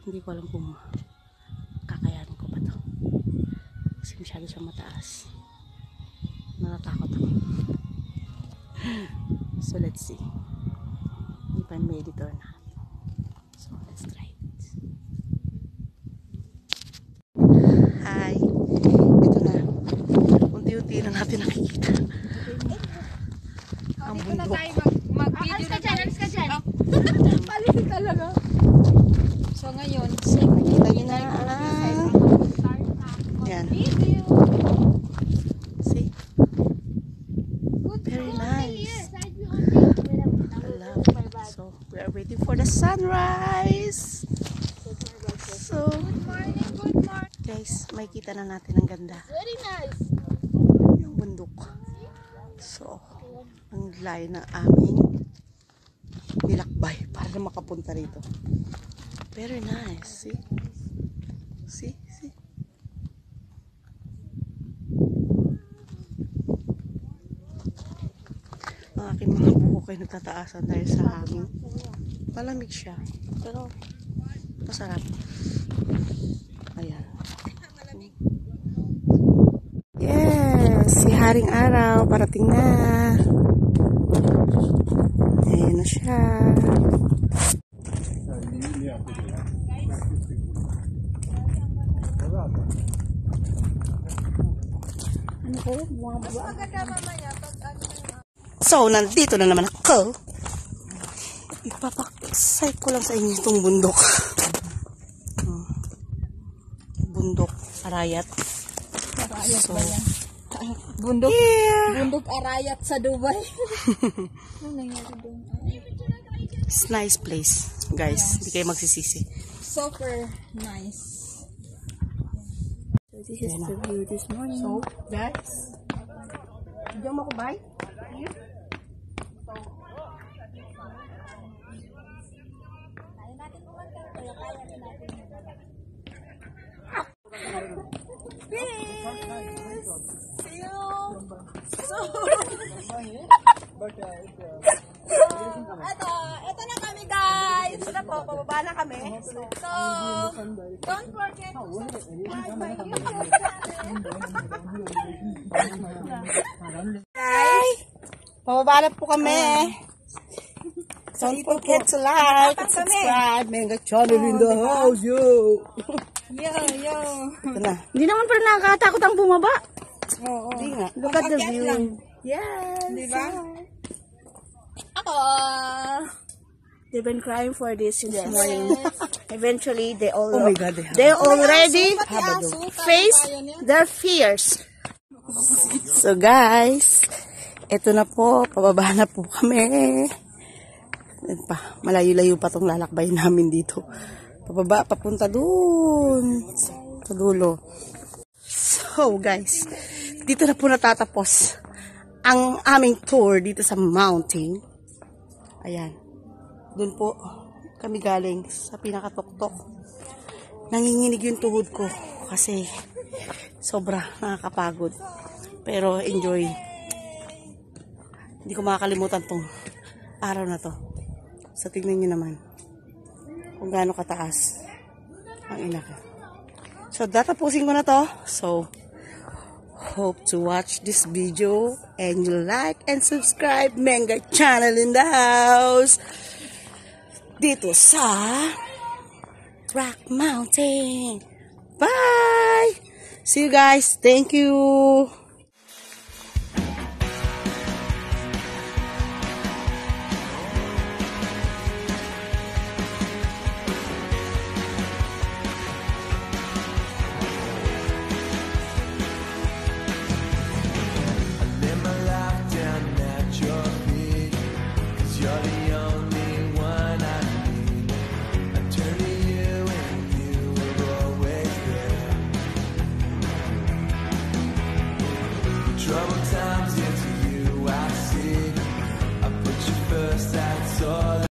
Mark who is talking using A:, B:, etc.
A: Hindi ko alam kung kakayanin ko pa to. Kasi masyado siyang mataas. Natatakot ako. So let's see if I made it or not. So let's try it. Hi. Ito na. Unti-unti na natin nakikita. Ang bundok.
B: Mag-video na tayo. Alis ka dyan.
C: Palitin talaga.
B: So ngayon,
A: Nakikita niyo na. Yan. See? Very nice. I love it. So we are waiting for the sunrise. So
B: good morning.
A: guys, makikita na natin ang ganda.
B: Very nice.
A: Yung bundok. So ang layo ng aming nilakbay para makapunta rito. Very nice. See? See? See? Ang aking mga buhok ay nagtataasan dahil sa hangin. Malamig siya. Pero masarap. Ayan. Yes! Si Haring Araw parating na. Ayan na siya. So, nandito na naman ako. Ipapaksay ko lang sa inyo itong bundok. Bundok Arayat.
B: Arayat
A: So,
B: ba yan? Bundok,
A: yeah.
B: Bundok Arayat sa Dubai. Ano nangyari doon?
A: It's nice place, guys. Hindi kayo magsisisi.
B: Super nice. So this is the view this morning.
A: So, guys, diyan mo ko bye?
C: Ito na kami guys. Ito na po, pababa na kami. So, don't forget to subscribe my YouTube channel.
A: Hi! Pababa na po kami. Don't forget to like and subscribe. Mega channel in the house, yo!
B: Yo.
A: Ito na.
C: Hindi naman pala nakakatakot ang bumaba.
B: Oo.
A: Hindi nga.
C: Look at the view.
B: lang.
A: Yes!
B: Diba?
C: Ako. They've been crying for this since morning. Eventually, they all
A: Oh my God,
C: they already face
B: Face
C: their fears.
A: So guys, eto na po, pababa na po kami. Malayo-layo pa tong lalakbay namin dito. Pababa, papunta dun sa dulo. So guys, dito na po natatapos ang aming tour dito sa mountain. Ayan. Dun po kami galing sa pinakatuktok. Nanginginig yung tuhod ko kasi sobra nakakapagod. Pero enjoy. Hindi ko makakalimutan tong araw na to. So tignan nyo naman kung gaano kataas ang inaka. So tatapusin ko na to. So hope to watch this video and you like and subscribe Mega channel in the house dito sa Rock Mountain. Bye! See you guys. Thank you.